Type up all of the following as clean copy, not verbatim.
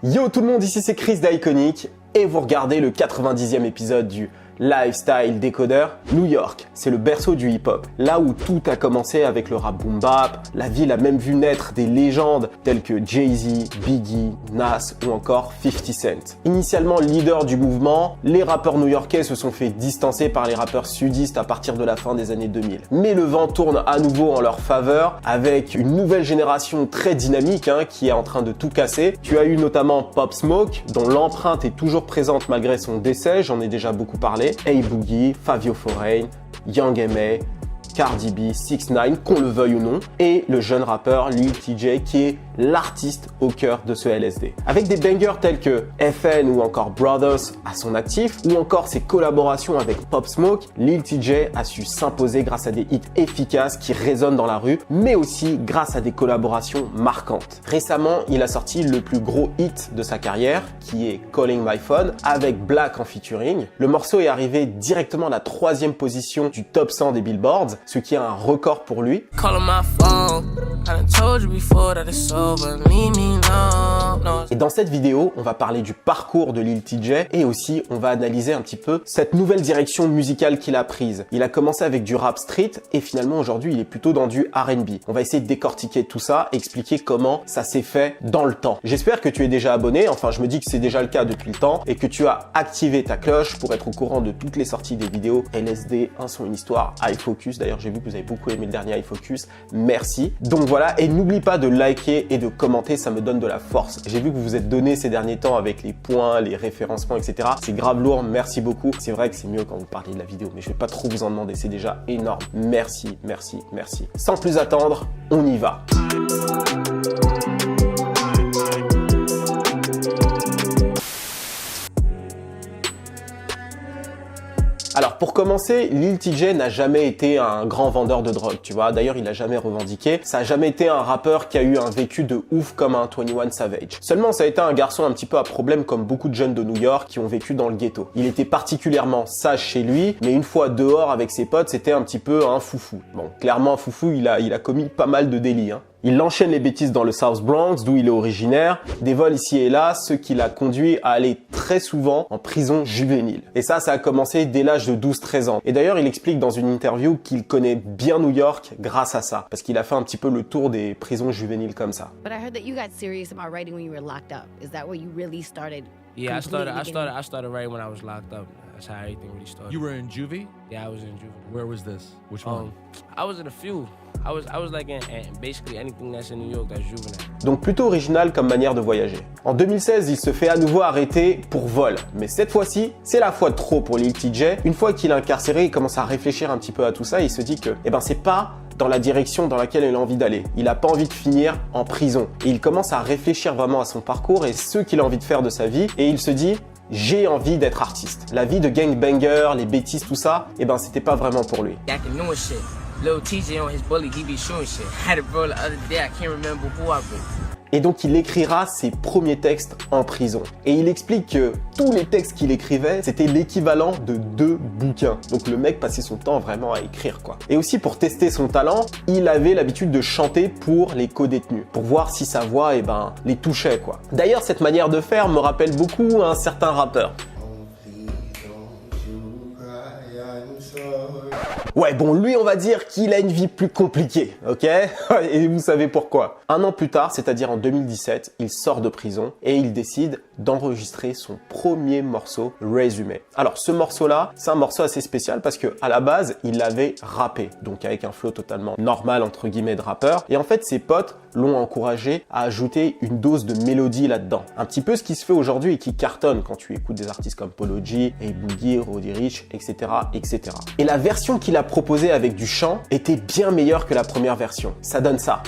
Yo tout le monde, ici c'est Chris d'Iconic et vous regardez le 90e épisode du Lifestyle Decoder. New York, c'est le berceau du hip-hop, là où tout a commencé avec le rap boom bap. La ville a même vu naître des légendes telles que Jay-Z, Biggie, Nas ou encore 50 Cent. Initialement leader du mouvement, les rappeurs new-yorkais se sont fait distancer par les rappeurs sudistes à partir de la fin des années 2000. Mais le vent tourne à nouveau en leur faveur avec une nouvelle génération très dynamique qui est en train de tout casser. Tu as eu notamment Pop Smoke, dont l'empreinte est toujours présente malgré son décès, j'en ai déjà beaucoup parlé. A-Boogie, Fivio Foreign, Young M.A, Cardi B, 6ix9ine, qu'on le veuille ou non, et le jeune rappeur Lil TJ qui est l'artiste au cœur de ce LSD. Avec des bangers tels que FN ou encore Brothers à son actif, ou encore ses collaborations avec Pop Smoke, Lil TJ a su s'imposer grâce à des hits efficaces qui résonnent dans la rue, mais aussi grâce à des collaborations marquantes. Récemment, il a sorti le plus gros hit de sa carrière, qui est Calling My Phone, avec Black en featuring. Le morceau est arrivé directement à la 3e position du top 100 des Billboards, ce qui est un record pour lui. Et dans cette vidéo, on va parler du parcours de Lil TJ et aussi on va analyser un petit peu cette nouvelle direction musicale qu'il a prise. Il a commencé avec du rap street et finalement aujourd'hui il est plutôt dans du R&B. On va essayer de décortiquer tout ça, expliquer comment ça s'est fait dans le temps. J'espère que tu es déjà abonné, enfin je me dis que c'est déjà le cas depuis le temps et que tu as activé ta cloche pour être au courant de toutes les sorties des vidéos LSD, un son, une histoire, iFocus. D'ailleurs j'ai vu que vous avez beaucoup aimé le dernier iFocus, merci. Donc voilà, et n'oublie pas de liker et de commenter, ça me donne de la force. J'ai vu que vous vous êtes donné ces derniers temps avec les points, les référencements, etc. C'est grave lourd, merci beaucoup. C'est vrai que c'est mieux quand vous parlez de la vidéo, mais je vais pas trop vous en demander, c'est déjà énorme. Merci, merci, merci. Sans plus attendre, on y va. Alors pour commencer, Lil TJ n'a jamais été un grand vendeur de drogue, tu vois. D'ailleurs, il n'a jamais revendiqué. Ça n'a jamais été un rappeur qui a eu un vécu de ouf comme un 21 Savage. Seulement, ça a été un garçon un petit peu à problème comme beaucoup de jeunes de New York qui ont vécu dans le ghetto. Il était particulièrement sage chez lui, mais une fois dehors avec ses potes, c'était un petit peu un foufou. Bon, clairement, un foufou, il a commis pas mal de délits, Il enchaîne les bêtises dans le South Bronx, d'où il est originaire, des vols ici et là, ce qui l'a conduit à aller très souvent en prison juvénile. Et ça a commencé dès l'âge de 12-13 ans. Et d'ailleurs, il explique dans une interview qu'il connaît bien New York grâce à ça, parce qu'il a fait un petit peu le tour des prisons juvéniles comme ça. But I heard that you got serious about writing when you were locked up. Is that where you really started? Yeah, I started writing when I was locked up. That's how everything really started. You were in juvie? Yeah, I was in juvie. Where was this? Which one? I was in a few. I was like in basically anything that's in New York that's juvenile. Donc plutôt original comme manière de voyager. En 2016, il se fait à nouveau arrêter pour vol. Mais cette fois-ci, c'est la fois de trop pour Lil TJ. Une fois qu'il est incarcéré, il commence à réfléchir un petit peu à tout ça et il se dit que c'est pas dans la direction dans laquelle il a envie d'aller. Il n'a pas envie de finir en prison. Et il commence à réfléchir vraiment à son parcours et ce qu'il a envie de faire de sa vie. Et il se dit, j'ai envie d'être artiste. La vie de gangbanger, les bêtises, tout ça, c'était pas vraiment pour lui. Lil TJ on his bully, he be shooting shit. I had a bro the other day, I can't remember who I been. Et donc il écrira ses premiers textes en prison. Et il explique que tous les textes qu'il écrivait, c'était l'équivalent de 2 bouquins. Donc le mec passait son temps vraiment à écrire quoi. Et aussi pour tester son talent, il avait l'habitude de chanter pour les co-détenus, pour voir si sa voix les touchait quoi. D'ailleurs cette manière de faire me rappelle beaucoup un certain rappeur. Ouais, bon, lui, on va dire qu'il a une vie plus compliquée, ok? Et vous savez pourquoi. Un an plus tard, c'est-à-dire en 2017, il sort de prison et il décide d'enregistrer son premier morceau, Résumé. Alors, ce morceau-là, c'est un morceau assez spécial parce que à la base, il l'avait rappé, donc avec un flow totalement normal, entre guillemets, de rappeur. Et en fait, ses potes l'ont encouragé à ajouter une dose de mélodie là-dedans. Un petit peu ce qui se fait aujourd'hui et qui cartonne quand tu écoutes des artistes comme Polo G, A-Boogie, Roddy Ricch, etc., etc. Et la version qu'il a proposée avec du chant était bien meilleure que la première version. Ça donne ça.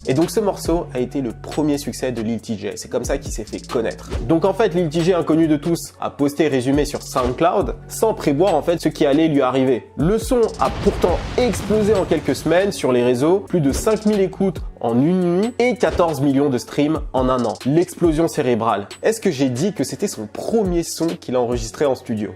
Et donc ce morceau a été le premier succès de Lil TJ. C'est comme ça qu'il s'est fait connaître. Donc en fait, Lil TJ, inconnu de tous, a posté Résumé sur SoundCloud sans prévoir en fait ce qui allait lui arriver. Le son a pourtant explosé en quelques semaines sur les réseaux, plus de 5000 écoutes en une nuit et 14 millions de streams en un an. L'explosion cérébrale. Est-ce que j'ai dit que c'était son premier son qu'il a enregistré en studio?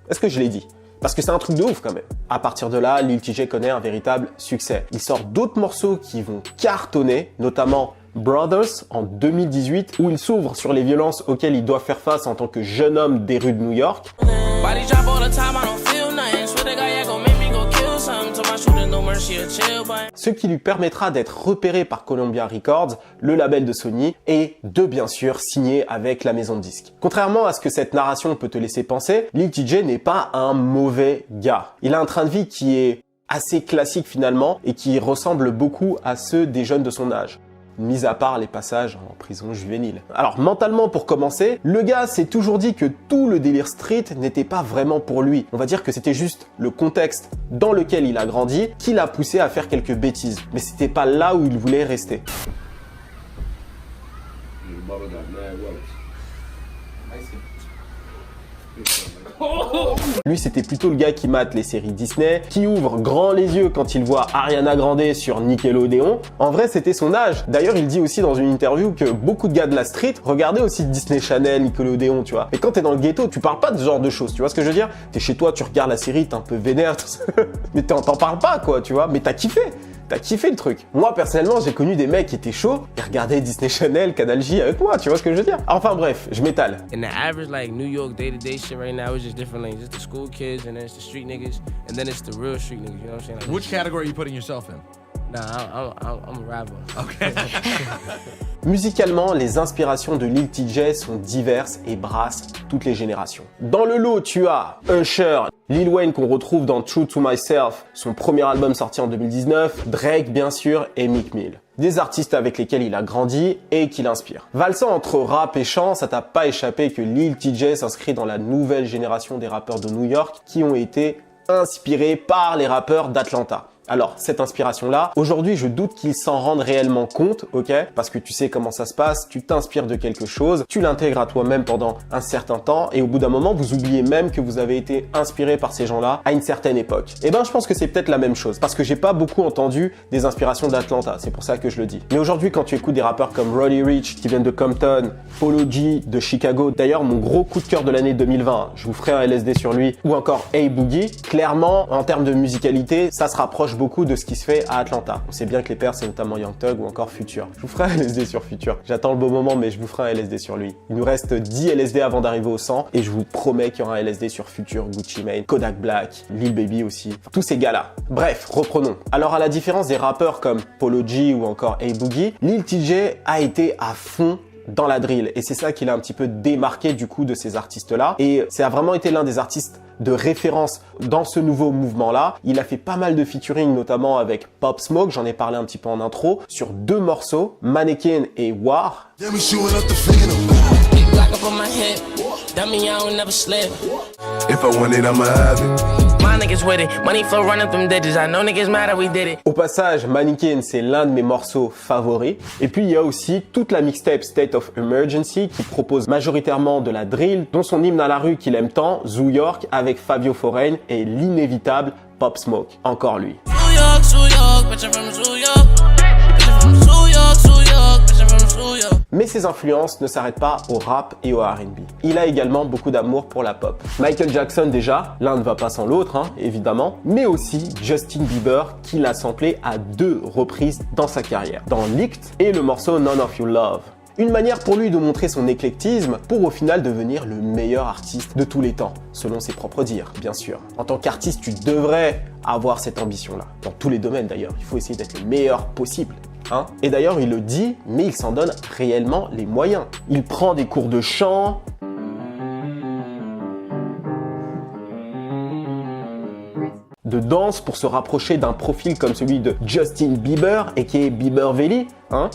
Est-ce que je l'ai dit? Parce que c'est un truc de ouf quand même. À partir de là, Lil TJ connaît un véritable succès. Il sort d'autres morceaux qui vont cartonner, notamment Brothers en 2018, où il s'ouvre sur les violences auxquelles il doit faire face en tant que jeune homme des rues de New York. Ce qui lui permettra d'être repéré par Columbia Records, le label de Sony, et de bien sûr signer avec la maison de disques. Contrairement à ce que cette narration peut te laisser penser, Lil TJ n'est pas un mauvais gars. Il a un train de vie qui est assez classique finalement et qui ressemble beaucoup à ceux des jeunes de son âge, mis à part les passages en prison juvénile. Alors mentalement pour commencer, le gars s'est toujours dit que tout le délire street n'était pas vraiment pour lui. On va dire que c'était juste le contexte dans lequel il a grandi qui l'a poussé à faire quelques bêtises. Mais c'était pas là où il voulait rester. Lui, c'était plutôt le gars qui mate les séries Disney, qui ouvre grand les yeux quand il voit Ariana Grande sur Nickelodeon. En vrai, c'était son âge. D'ailleurs, il dit aussi dans une interview que beaucoup de gars de la street regardaient aussi Disney Channel, Nickelodeon, tu vois. Et quand t'es dans le ghetto, tu parles pas de ce genre de choses, tu vois ce que je veux dire? T'es chez toi, tu regardes la série, t'es un peu vénère, tout ça. Mais t'en parles pas, quoi, tu vois. Mais t'as kiffé. T'as kiffé le truc. Moi, personnellement, j'ai connu des mecs qui étaient chauds et regardaient Disney Channel, Canal J avec moi, tu vois ce que je veux dire? Enfin bref, je m'étale. And the average like New York day-to-day shit right now is just different lanes. It's the school kids and then it's the street niggas and then it's the real street niggas, you know what I'm saying? Like, Which category are you putting yourself in? Nah, I'm a rapper. Okay. Musicalement, les inspirations de Lil TJ sont diverses et brassent toutes les générations. Dans le lot, tu as Usher, Lil Wayne qu'on retrouve dans True to Myself, son premier album sorti en 2019, Drake bien sûr et Meek Mill. Des artistes avec lesquels il a grandi et qui l'inspirent. Valsant entre rap et chant, ça t'a pas échappé que Lil TJ s'inscrit dans la nouvelle génération des rappeurs de New York qui ont été inspirés par les rappeurs d'Atlanta. Alors, cette inspiration-là, aujourd'hui, je doute qu'ils s'en rendent réellement compte, ok? Parce que tu sais comment ça se passe, tu t'inspires de quelque chose, tu l'intègres à toi-même pendant un certain temps, et au bout d'un moment, vous oubliez même que vous avez été inspiré par ces gens-là à une certaine époque. Eh ben, je pense que c'est peut-être la même chose, parce que j'ai pas beaucoup entendu des inspirations d'Atlanta, c'est pour ça que je le dis. Mais aujourd'hui, quand tu écoutes des rappeurs comme Roddy Ricch, qui viennent de Compton, Polo G de Chicago, d'ailleurs, mon gros coup de cœur de l'année 2020, je vous ferai un LSD sur lui, ou encore A-Boogie, clairement, en termes de musicalité, ça se rapproche beaucoup de ce qui se fait à Atlanta. On sait bien que les pairs, c'est notamment Young Thug ou encore Future. Je vous ferai un LSD sur Future. J'attends le beau moment, mais je vous ferai un LSD sur lui. Il nous reste 10 LSD avant d'arriver au 100 et je vous promets qu'il y aura un LSD sur Future, Gucci Mane, Kodak Black, Lil Baby aussi. Enfin, tous ces gars-là. Bref, reprenons. Alors à la différence des rappeurs comme Polo G ou encore A-Boogie, Lil TJ a été à fond dans la drill et c'est ça qui l'a un petit peu démarqué du coup de ces artistes-là et ça a vraiment été l'un des artistes de référence dans ce nouveau mouvement-là. Il a fait pas mal de featuring, notamment avec Pop Smoke, j'en ai parlé un petit peu en intro, sur 2 morceaux, Mannequin et War. Au passage, Mannequin, c'est l'un de mes morceaux favoris. Et puis, il y a aussi toute la mixtape State of Emergency qui propose majoritairement de la drill, dont son hymne à la rue qu'il aime tant, Zoo York, avec Fabio Foreign et l'inévitable Pop Smoke. Encore lui. Mais ses influences ne s'arrêtent pas au rap et au R&B. Il a également beaucoup d'amour pour la pop. Michael Jackson déjà, l'un ne va pas sans l'autre, hein, évidemment, mais aussi Justin Bieber qui l'a samplé à 2 reprises dans sa carrière, dans Licked et le morceau None of Your Love. Une manière pour lui de montrer son éclectisme pour au final devenir le meilleur artiste de tous les temps, selon ses propres dires, bien sûr. En tant qu'artiste, tu devrais avoir cette ambition-là, dans tous les domaines d'ailleurs. Il faut essayer d'être le meilleur possible. Hein? Et d'ailleurs, il le dit, mais il s'en donne réellement les moyens. Il prend des cours de chant, de danse pour se rapprocher d'un profil comme celui de Justin Bieber et qui est Bieber Valley, hein?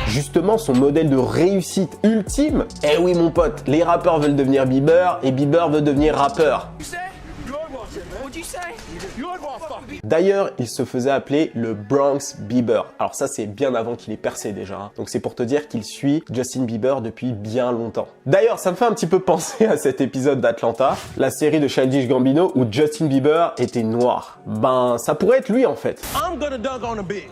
Justement son modèle de réussite ultime. Eh oui mon pote, les rappeurs veulent devenir Bieber et Bieber veut devenir rappeur. D'ailleurs, il se faisait appeler le Bronx Bieber. Alors ça, c'est bien avant qu'il ait percé déjà. Hein. Donc c'est pour te dire qu'il suit Justin Bieber depuis bien longtemps. D'ailleurs, ça me fait un petit peu penser à cet épisode d'Atlanta, la série de Childish Gambino où Justin Bieber était noir. Ben, ça pourrait être lui en fait. I'm gonna dunk on a bitch.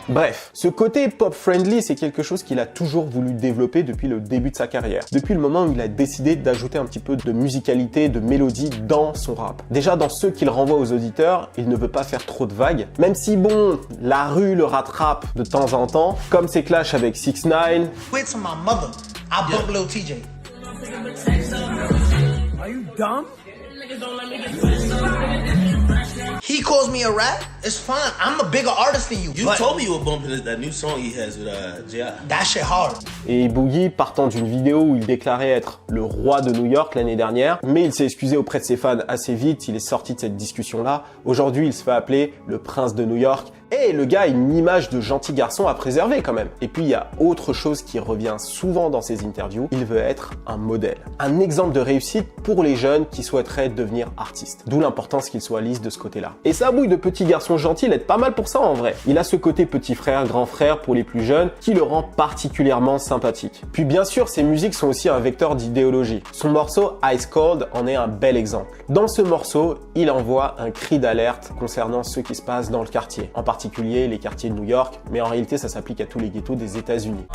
Bref, ce côté pop-friendly, c'est quelque chose qu'il a toujours voulu développer depuis le début de sa carrière. Depuis le moment où il a décidé d'ajouter un petit peu de musicalité, de mélodie dans son rap. Déjà, dans ceux qu'il renvoie aux auditeurs, il ne veut pas faire trop de vagues, même si bon, la rue le rattrape de temps en temps, comme ses clashs avec 6ix9ine. Quit to my mother. I booked Lil TJ. Are you dumb? He calls me a rat. It's fine. I'm a bigger artist than you. You but told me you were bumping that new song he has with J.I. that shit hard. Et Boogie, partant d'une vidéo où il déclarait être le roi de New York l'année dernière, mais il s'est excusé auprès de ses fans assez vite, il est sorti de cette discussion-là. Aujourd'hui, il se fait appeler le prince de New York. Et le gars a une image de gentil garçon à préserver quand même. Et puis il y a autre chose qui revient souvent dans ses interviews, il veut être un modèle. Un exemple de réussite pour les jeunes qui souhaiteraient devenir artistes. D'où l'importance qu'il soit lisse de ce côté-là. Et sa bouille de petit garçon gentil l'aide pas mal pour ça en vrai. Il a ce côté petit frère, grand frère pour les plus jeunes qui le rend particulièrement sympathique. Puis bien sûr, ses musiques sont aussi un vecteur d'idéologie. Son morceau Ice Cold en est un bel exemple. Dans ce morceau, il envoie un cri d'alerte concernant ce qui se passe dans le quartier. En particulier les quartiers de New York, mais en réalité ça s'applique à tous les ghettos des États-Unis.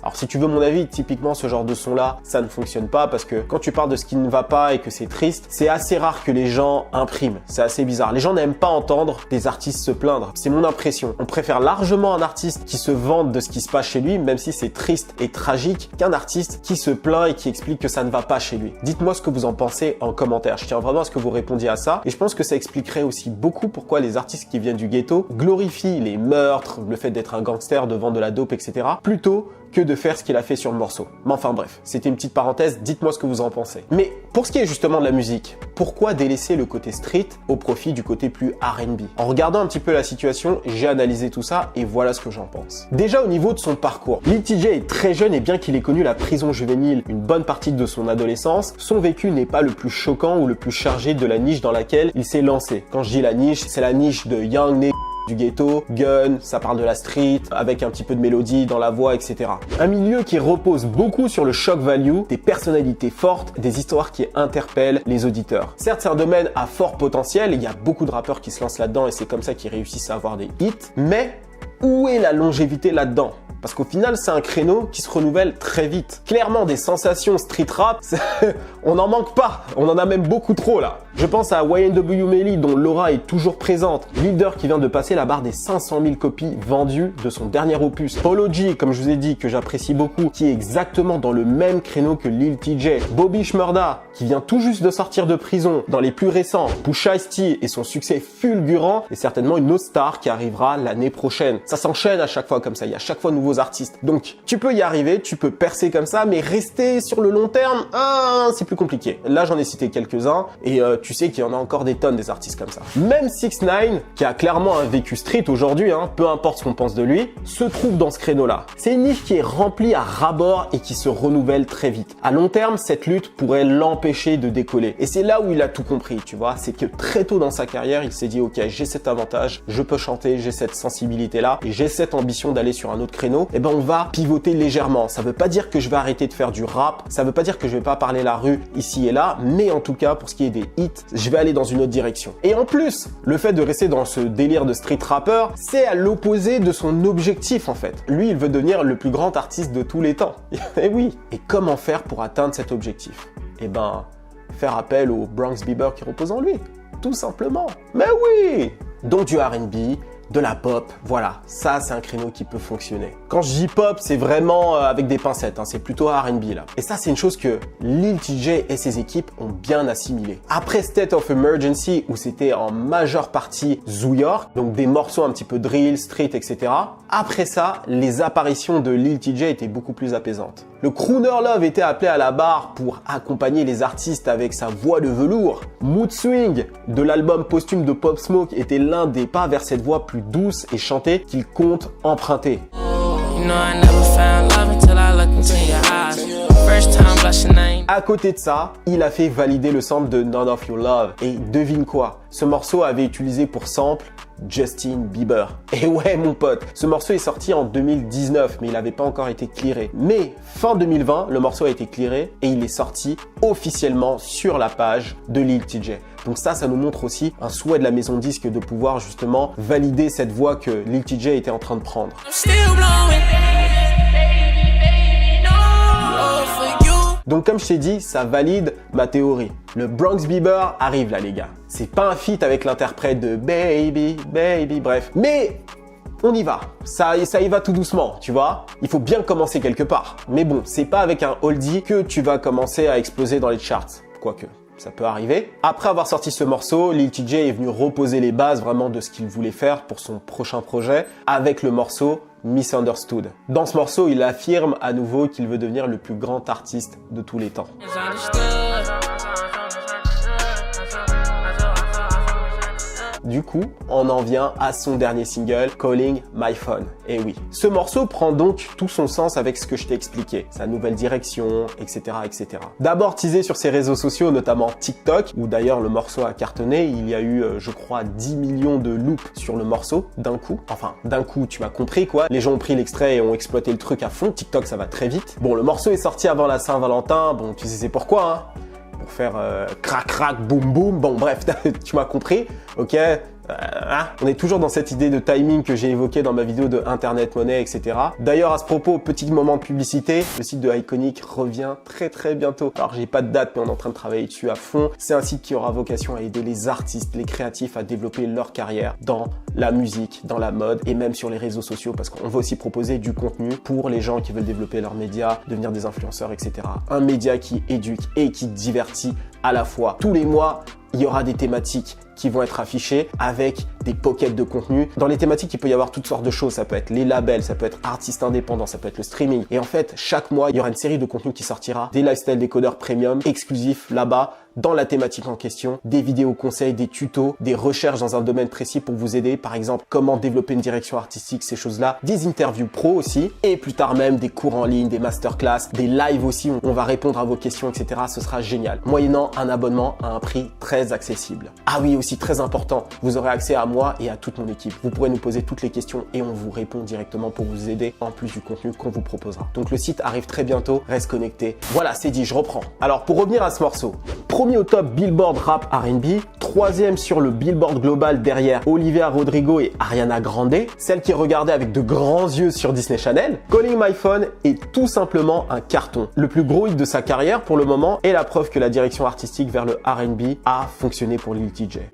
Alors si tu veux mon avis, typiquement ce genre de son là, ça ne fonctionne pas parce que quand tu parles de ce qui ne va pas et que c'est triste, c'est assez rare que les gens impriment. C'est assez bizarre. Les gens n'aiment pas entendre des artistes se plaindre. C'est mon impression. On préfère largement un artiste qui se vante de ce qui se passe chez lui, même si c'est triste et tragique, qu'un artiste qui se plaint et qui explique que ça ne va pas chez lui. Dites-moi ce que vous en pensez en commentaire. Je tiens vraiment à ce que vous répondiez à ça. Et je pense que ça expliquerait aussi beaucoup pourquoi les artistes qui viennent du ghetto glorifient les meurtres, le fait d'être un gangster, de vendre de la dope, etc. plutôt que de faire ce qu'il a fait sur le morceau. Mais enfin bref, c'était une petite parenthèse, dites-moi ce que vous en pensez. Mais pour ce qui est justement de la musique, pourquoi délaisser le côté street au profit du côté plus R&B? En regardant un petit peu la situation, j'ai analysé tout ça et voilà ce que j'en pense. Déjà au niveau de son parcours, Lil TJ est très jeune et bien qu'il ait connu la prison juvénile une bonne partie de son adolescence, son vécu n'est pas le plus choquant ou le plus chargé de la niche dans laquelle il s'est lancé. Quand je dis la niche, c'est la niche de Young Nigga du ghetto, gun, ça parle de la street, avec un petit peu de mélodie dans la voix, etc. Un milieu qui repose beaucoup sur le shock value, des personnalités fortes, des histoires qui interpellent les auditeurs. Certes, c'est un domaine à fort potentiel, et il y a beaucoup de rappeurs qui se lancent là-dedans et c'est comme ça qu'ils réussissent à avoir des hits, mais où est la longévité là-dedans? Parce qu'au final, c'est un créneau qui se renouvelle très vite. Clairement, des sensations street rap, on n'en manque pas. On en a même beaucoup trop là. Je pense à YNW Melly dont l'aura est toujours présente. Leader qui vient de passer la barre des 500 000 copies vendues de son dernier opus. Polo G, comme je vous ai dit, que j'apprécie beaucoup, qui est exactement dans le même créneau que Lil TJ. Bobby Shmurda, qui vient tout juste de sortir de prison. Dans les plus récents, Pusha T et son succès fulgurant et certainement une autre star qui arrivera l'année prochaine. Ça s'enchaîne à chaque fois comme ça. Il y a à chaque fois nouveaux artistes. Donc, tu peux y arriver, tu peux percer comme ça, mais rester sur le long terme, c'est plus compliqué. Là, j'en ai cité quelques-uns et tu sais qu'il y en a encore des tonnes des artistes comme ça. Même 6ix9ine, qui a clairement un vécu street aujourd'hui, peu importe ce qu'on pense de lui, se trouve dans ce créneau-là. C'est une niche qui est remplie à ras-bord et qui se renouvelle très vite. À long terme, cette lutte pourrait l'empêcher de décoller. Et c'est là où il a tout compris, tu vois. C'est que très tôt dans sa carrière, il s'est dit, ok, j'ai cet avantage, je peux chanter, j'ai cette sensibilité-là et j'ai cette ambition d'aller sur un autre créneau. Et ben, on va pivoter légèrement. Ça veut pas dire que je vais arrêter de faire du rap, ça veut pas dire que je vais pas parler la rue ici et là, mais en tout cas, pour ce qui est des hits, je vais aller dans une autre direction. Et en plus, le fait de rester dans ce délire de street rapper, c'est à l'opposé de son objectif en fait. Lui, il veut devenir le plus grand artiste de tous les temps. Et oui. Et comment faire pour atteindre cet objectif? Eh ben, faire appel au Bronx Bieber qui repose en lui. Tout simplement. Mais oui! Donc du R&B, de la pop, voilà, ça c'est un créneau qui peut fonctionner. Quand je dis pop, c'est vraiment avec des pincettes, c'est plutôt R&B là. Et ça c'est une chose que Lil TJ et ses équipes ont bien assimilé. Après State of Emergency, où c'était en majeure partie Zoo York, donc des morceaux un petit peu drill, street, etc. Après ça, les apparitions de Lil TJ étaient beaucoup plus apaisantes. Le crooner love était appelé à la barre pour accompagner les artistes avec sa voix de velours. Mood Swing de l'album posthume de Pop Smoke était l'un des pas vers cette voix plus douce et chantée qu'il compte emprunter. À côté de ça, il a fait valider le sample de None of Your Love. Et devine quoi? Ce morceau avait utilisé pour sample Justin Bieber. Et ouais mon pote, ce morceau est sorti en 2019 mais il n'avait pas encore été clearé. Mais fin 2020, le morceau a été clearé et il est sorti officiellement sur la page de Lil TJay. Donc ça nous montre aussi un souhait de la maison de disque de pouvoir justement valider cette voie que Lil TJay était en train de prendre. Donc comme je t'ai dit, ça valide ma théorie. Le Bronx Bieber arrive là les gars. C'est pas un feat avec l'interprète de Baby, Baby, bref. Mais on y va. Ça y va tout doucement, tu vois. Il faut bien commencer quelque part. Mais bon, c'est pas avec un oldie que tu vas commencer à exploser dans les charts. Quoique, ça peut arriver. Après avoir sorti ce morceau, Lil TJay est venu reposer les bases vraiment de ce qu'il voulait faire pour son prochain projet avec le morceau Misunderstood. Dans ce morceau, il affirme à nouveau qu'il veut devenir le plus grand artiste de tous les temps. Du coup, on en vient à son dernier single, Calling My Phone. Et oui, ce morceau prend donc tout son sens avec ce que je t'ai expliqué, sa nouvelle direction, etc., etc. D'abord teasé sur ses réseaux sociaux, notamment TikTok, où d'ailleurs le morceau a cartonné. Il y a eu, je crois, 10 millions de loops sur le morceau d'un coup. Enfin, d'un coup, tu m'as compris quoi. Les gens ont pris l'extrait et ont exploité le truc à fond. TikTok, ça va très vite. Bon, le morceau est sorti avant la Saint-Valentin. Bon, tu sais c'est pourquoi, hein. Pour faire crac crac boum boum. Bon bref, tu m'as compris, ok. On est toujours dans cette idée de timing que j'ai évoqué dans ma vidéo de Internet Money, etc. D'ailleurs, à ce propos, petit moment de publicité, le site de Iconic revient très bientôt. Alors, j'ai pas de date, mais on est en train de travailler dessus à fond. C'est un site qui aura vocation à aider les artistes, les créatifs à développer leur carrière dans la musique, dans la mode et même sur les réseaux sociaux parce qu'on va aussi proposer du contenu pour les gens qui veulent développer leurs médias, devenir des influenceurs, etc. Un média qui éduque et qui divertit à la fois. Tous les mois, il y aura des thématiques qui vont être affichées avec des pockets de contenu. Dans les thématiques, il peut y avoir toutes sortes de choses. Ça peut être les labels, ça peut être artistes indépendants, ça peut être le streaming. Et en fait, chaque mois, il y aura une série de contenus qui sortira. Des lifestyle décodeurs premium exclusifs là-bas dans la thématique en question, des vidéos conseils, des tutos, des recherches dans un domaine précis pour vous aider. Par exemple, comment développer une direction artistique, ces choses-là. Des interviews pro aussi. Et plus tard même, des cours en ligne, des masterclass, des lives aussi où on va répondre à vos questions, etc. Ce sera génial. Moyennant un abonnement à un prix très accessible. Ah oui, aussi très important, vous aurez accès à moi et à toute mon équipe. Vous pourrez nous poser toutes les questions et on vous répond directement pour vous aider en plus du contenu qu'on vous proposera. Donc le site arrive très bientôt, reste connecté. Voilà, c'est dit, je reprends. Alors pour revenir à ce morceau, premier au top Billboard Rap R&B, troisième sur le Billboard Global derrière Olivia Rodrigo et Ariana Grande, celle qui est regardée avec de grands yeux sur Disney Channel. Calling My Phone est tout simplement un carton. Le plus gros hit de sa carrière pour le moment est la preuve que la direction artistique vers le R&B a fonctionné pour Lil TJay.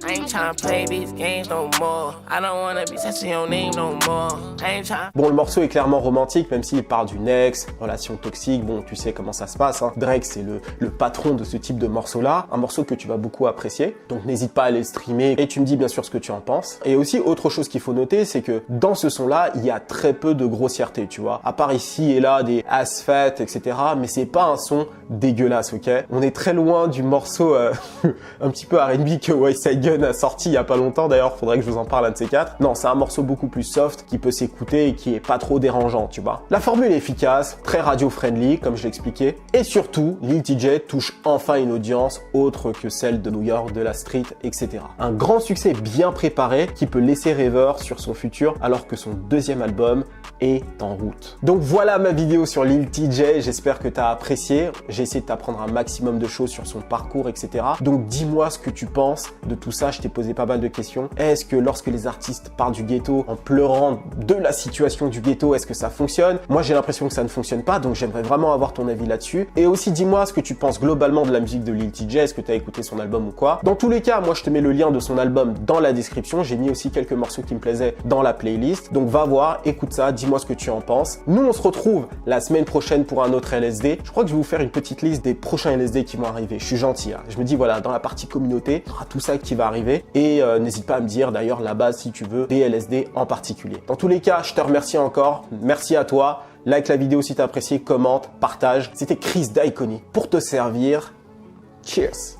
Bon, le morceau est clairement romantique, même s'il parle d'une ex, relation toxique, bon, tu sais comment ça se passe, hein. Drake, c'est le patron de ce type de morceau-là, un morceau que tu vas beaucoup apprécier, donc n'hésite pas à aller le streamer et tu me dis bien sûr ce que tu en penses. Et aussi, autre chose qu'il faut noter, c'est que dans ce son-là, il y a très peu de grossièreté, tu vois, à part ici et là des ass-fat, etc., mais c'est pas un son dégueulasse, ok? On est très loin du morceau un petit peu R&B que West Side Gun a sorti il y a pas longtemps, d'ailleurs, faudrait que je vous en parle un de ces quatre. Non, c'est un morceau beaucoup plus soft, qui peut s'écouter et qui est pas trop dérangeant, tu vois. La formule est efficace, très radio-friendly, comme je l'expliquais, et surtout, Lil TJay touche enfin une audience autre que celle de New York, de la street, etc. Un grand succès bien préparé qui peut laisser rêveur sur son futur alors que son deuxième album est en route. Donc voilà ma vidéo sur Lil TJay, j'espère que tu as apprécié. J'ai essayé de t'apprendre un maximum de choses sur son parcours, etc. Donc dis-moi ce que tu penses de tout ça, je t'ai posé pas mal de questions. Est-ce que lorsque les artistes parlent du ghetto en pleurant de la situation du ghetto, est-ce que ça fonctionne? Moi j'ai l'impression que ça ne fonctionne pas, donc j'aimerais vraiment avoir ton avis là-dessus. Et aussi dis-moi ce que tu penses globalement de la musique de Lil TJay, est-ce que tu as écouté son album ou quoi? Dans tous les cas, moi je te mets le lien de son album dans la description, j'ai mis aussi quelques morceaux qui me plaisaient dans la playlist. Donc va voir, écoute ça, dis-moi ce que tu en penses. Nous on se retrouve la semaine prochaine pour un autre LSD. Je crois que je vais vous faire une petite liste des prochains LSD qui vont arriver. Je suis gentil, hein. Je me dis voilà, dans la partie communauté, il y aura tout ça qui va arriver. Et n'hésite pas à me dire d'ailleurs la base si tu veux des LSD en particulier. Dans tous les cas, je te remercie encore. Merci à toi. Like la vidéo si tu as apprécié, commente, partage. C'était Chris d'Iconic pour te servir. Cheers!